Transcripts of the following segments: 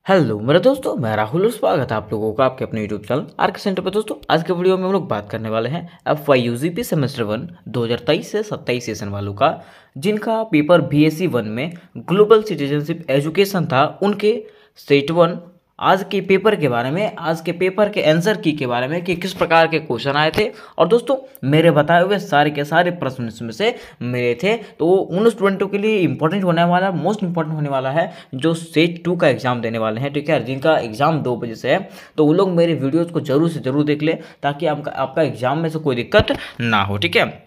Hello मेरे दोस्तों, मैं राहुल और स्वागत है आप लोगों का आपके अपने यूट्यूब चैनल आर्क सेंटर पर। दोस्तों आज के वीडियो में हम लोग बात करने वाले हैं FYUGP सेमेस्टर 1 2023 से 27 सेशन वालों का, जिनका पेपर BSc 1 में ग्लोबल सिटीजनशिप एजुकेशन था, उनके सेट 1 आज के पेपर के बारे में, आज के पेपर के आंसर की के बारे में कि किस प्रकार के क्वेश्चन आए थे। और दोस्तों मेरे बताए हुए सारे के सारे प्रश्न इसमें से मिले थे, तो वो उन स्टूडेंटों के लिए इंपॉर्टेंट होने वाला, मोस्ट इंपॉर्टेंट होने वाला है जो सेट 2 का एग्जाम देने वाले हैं। ठीक है, जिनका एग्जाम 2 बजे से है, तो वो लोग मेरे वीडियोज़ को जरूर से जरूर देख ले, ताकि आपका एग्जाम में से कोई दिक्कत ना हो। ठीक है,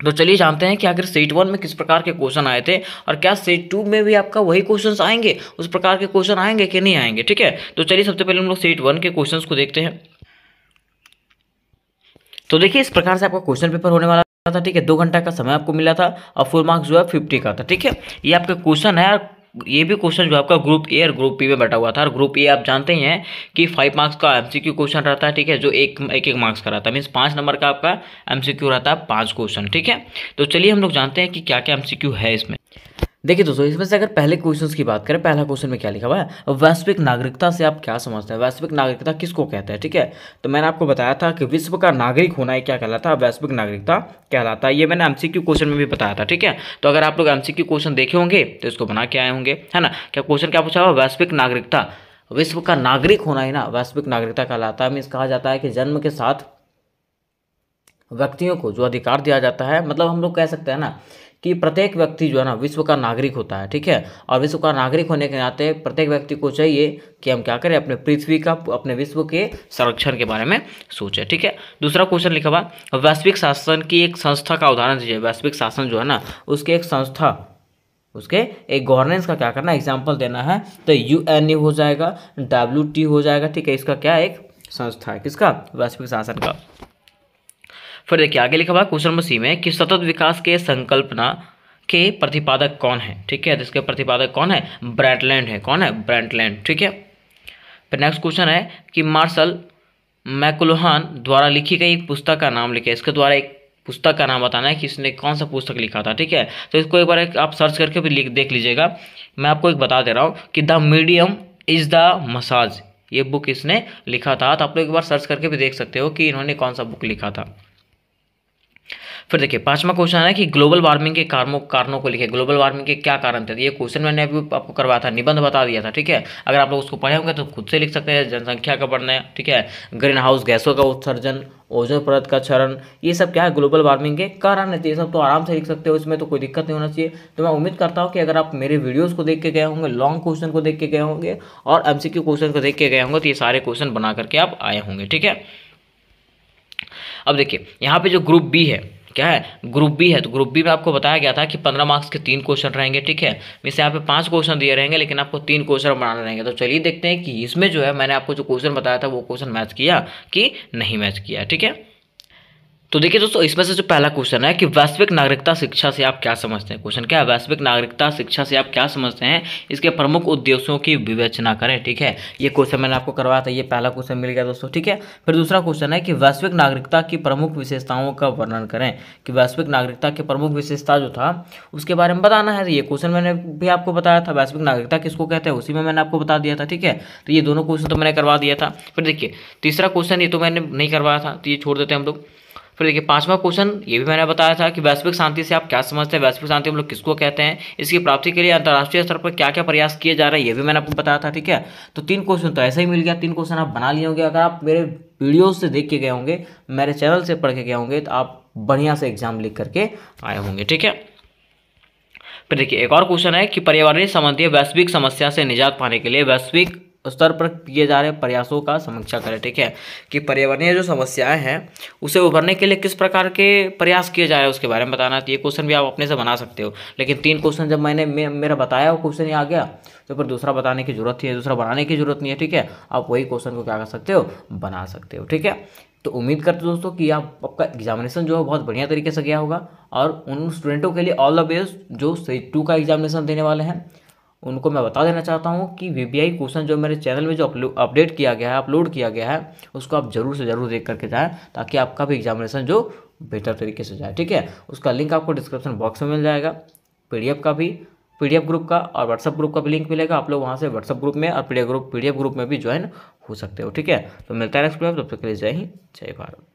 तो चलिए जानते हैं कि आखिर सेट 1 में किस प्रकार के क्वेश्चन आए थे और क्या सेट 2 में भी आपका वही क्वेश्चंस आएंगे, उस प्रकार के क्वेश्चन आएंगे कि नहीं आएंगे। ठीक है, तो चलिए सबसे पहले हम लोग सेट 1 के क्वेश्चंस को देखते हैं। तो देखिए इस प्रकार से आपका क्वेश्चन पेपर होने वाला था। ठीक है, 2 घंटा का समय आपको मिला था और फुल मार्क्स जो है 50 का था। ठीक है, ये आपका क्वेश्चन है। ये भी क्वेश्चन जो आपका ग्रुप ए और ग्रुप बी में बैठा हुआ था। और ग्रुप ए आप जानते ही हैं कि 5 मार्क्स का MCQ क्वेश्चन रहता है। ठीक है, जो एक मार्क्स का रहता है, मीन्स 5 नंबर का आपका MCQ रहता है, 5 क्वेश्चन। ठीक है, तो चलिए हम लोग जानते हैं कि क्या क्या MCQ है इसमें। देखिए दोस्तों, इसमें से अगर पहले क्वेश्चंस की बात करें, पहला क्वेश्चन में क्या लिखा हुआ है, वैश्विक नागरिकता से आप क्या समझते हैं, वैश्विक नागरिकता किसको कहते हैं। ठीक है, तो मैंने आपको बताया था कि विश्व का नागरिक होना, क्या कहलाता है, वैश्विक नागरिकता कहलाता है। ये मैंने MCQ क्वेश्चन में भी बताया था। ठीक है, तो अगर आप लोग MCQ क्वेश्चन देखे होंगे तो इसको बना के आए होंगे, है ना। क्या क्वेश्चन क्या पूछा हुआ, वैश्विक नागरिकता, विश्व का नागरिक होना ही ना वैश्विक नागरिकता कहलाता है। मीन्स कहा जाता है कि जन्म के साथ व्यक्तियों को जो अधिकार दिया जाता है, मतलब हम लोग कह सकते हैं ना कि प्रत्येक व्यक्ति जो है ना विश्व का नागरिक होता है। ठीक है, और विश्व का नागरिक होने के नाते प्रत्येक व्यक्ति को चाहिए कि हम क्या करें, अपने पृथ्वी का, अपने विश्व के संरक्षण के बारे में सोचें। ठीक है, दूसरा क्वेश्चन लिखा हुआ, वैश्विक शासन की एक संस्था का उदाहरण दीजिए। वैश्विक शासन जो है ना, उसके एक संस्था, उसके एक गवर्नेंस का क्या करना, एग्जाम्पल देना है। तो UN हो जाएगा, WT हो जाएगा। ठीक है, इसका क्या एक संस्था है, किसका, वैश्विक शासन का। फिर देखिए आगे लिखा हुआ क्वेश्चन नंबर C में कि सतत विकास के संकल्पना के प्रतिपादक कौन है। ठीक है, तो इसके प्रतिपादक कौन है, ब्रैंटलैंड है। कौन है, ब्रैंटलैंड। ठीक है, फिर नेक्स्ट क्वेश्चन है कि मार्शल मैक्लुहान द्वारा लिखी गई एक पुस्तक का नाम लिखे। इसके द्वारा एक पुस्तक का नाम बताना है कि इसने कौन सा पुस्तक लिखा था। ठीक है, तो इसको एक बार आप सर्च करके भी देख लीजिएगा। मैं आपको एक बता दे रहा हूँ कि the medium is the massage, ये बुक इसने लिखा था। तो आप लोग एक बार सर्च करके भी देख सकते हो कि इन्होंने कौन सा बुक लिखा था। फिर देखिए पांचवा क्वेश्चन है कि ग्लोबल वार्मिंग के कारणों को लिखे। ग्लोबल वार्मिंग के क्या कारण थे, ये क्वेश्चन मैंने अभी आपको करवाया था, निबंध बता दिया था। ठीक है, अगर आप लोग उसको पढ़े होंगे तो खुद से लिख सकते हैं। जनसंख्या का बढ़ना, ठीक है, ग्रीन हाउस गैसों का उत्सर्जन, ओजोन परत का क्षरण, ये सब क्या है, ग्लोबल वार्मिंग के कारण है। ये सब तो आराम से लिख सकते हो, इसमें तो कोई दिक्कत नहीं होना चाहिए। तो मैं उम्मीद करता हूँ कि अगर आप मेरे वीडियोस को देख के गए होंगे, लॉन्ग क्वेश्चन को देख के गए होंगे और MCQ क्वेश्चन को देख के गए होंगे, तो ये सारे क्वेश्चन बना करके आप आए होंगे। ठीक है, अब देखिए यहाँ पे जो ग्रुप बी है, क्या है, ग्रुप बी है। तो ग्रुप बी में आपको बताया गया था कि 15 मार्क्स के 3 क्वेश्चन रहेंगे। ठीक है, मीन्स यहाँ पे 5 क्वेश्चन दिए रहेंगे, लेकिन आपको 3 क्वेश्चन बनाने रहेंगे। तो चलिए देखते हैं कि इसमें जो है मैंने आपको जो क्वेश्चन बताया था वो क्वेश्चन मैच किया कि नहीं मैच किया। ठीक है, तो देखिए दोस्तों, इसमें से जो पहला क्वेश्चन है कि वैश्विक नागरिकता शिक्षा से आप क्या समझते हैं। क्वेश्चन क्या है, वैश्विक नागरिकता शिक्षा से आप क्या समझते हैं, इसके प्रमुख उद्देश्यों की विवेचना करें। ठीक है, ये क्वेश्चन मैंने आपको करवाया था, ये पहला क्वेश्चन मिल गया दोस्तों। ठीक है, फिर दूसरा क्वेश्चन है कि वैश्विक नागरिकता की प्रमुख विशेषताओं का वर्णन करें, कि वैश्विक नागरिकता की प्रमुख विशेषता जो था उसके बारे में बताना है। ये क्वेश्चन मैंने भी आपको बताया था, वैश्विक नागरिकता किसको कहते हैं, उसी में मैंने आपको बता दिया था। ठीक है, तो ये दोनों क्वेश्चन तो मैंने करवा दिया था। फिर देखिए तीसरा क्वेश्चन ये तो मैंने नहीं करवाया था, तो ये छोड़ देते हैं हम लोग। फिर देखिए पांचवा क्वेश्चन ये भी मैंने बताया था कि वैश्विक शांति से आप क्या समझते हैं, वैश्विक शांति हम लोग किसको कहते हैं, इसकी प्राप्ति के लिए अंतर्राष्ट्रीय स्तर पर क्या क्या प्रयास किए जा रहे हैं, ये भी मैंने आपको बताया था। ठीक है, तो 3 क्वेश्चन तो ऐसा ही मिल गया, 3 क्वेश्चन आप बना लिए होंगे। अगर आप मेरे वीडियो से देख के गए होंगे, मेरे चैनल से पढ़ के गए होंगे, तो आप बढ़िया से एग्जाम लिख करके आए होंगे। ठीक है, फिर देखिए एक और क्वेश्चन है कि पर्यावरणीय संबंधी वैश्विक समस्या से निजात पाने के लिए वैश्विक स्तर पर किए जा रहे प्रयासों का समीक्षा करें। ठीक है, कि पर्यावरणीय जो समस्याएं हैं उसे उभरने के लिए किस प्रकार के प्रयास किए जा रहे हैं उसके बारे में बताना है। तो ये क्वेश्चन भी आप अपने से बना सकते हो, लेकिन 3 क्वेश्चन जब मैंने मेरा बताया वो क्वेश्चन ही आ गया, तो फिर दूसरा बताने की जरूरत है, दूसरा बनाने की जरूरत नहीं है। ठीक है, आप वही क्वेश्चन को क्या कर सकते हो, बना सकते हो। ठीक है, तो उम्मीद करते दोस्तों कि आपका एग्जामिनेशन जो है बहुत बढ़िया तरीके से गया होगा, और उन स्टूडेंटों के लिए ऑल द बेस्ट जो सेट 2 का एग्जामिनेशन देने वाले हैं। उनको मैं बता देना चाहता हूँ कि VBI क्वेश्चन जो मेरे चैनल में जो अपडेट किया गया है, अपलोड किया गया है, उसको आप जरूर से जरूर देख करके जाएँ, ताकि आपका भी एग्जामिनेशन जो बेहतर तरीके से जाए। ठीक है, उसका लिंक आपको डिस्क्रिप्शन बॉक्स में मिल जाएगा, PDF का भी पीडीएफ ग्रुप का और व्हाट्सअप ग्रुप का भी लिंक मिलेगा, आप लोग वहाँ से व्हाट्सअप ग्रुप में और पीडीएफ ग्रुप में भी ज्वाइन हो सकते हो। ठीक है, तो मिलता है नेक्स्ट वीडियो में, तब तक के लिए जय हिंद जय भारत।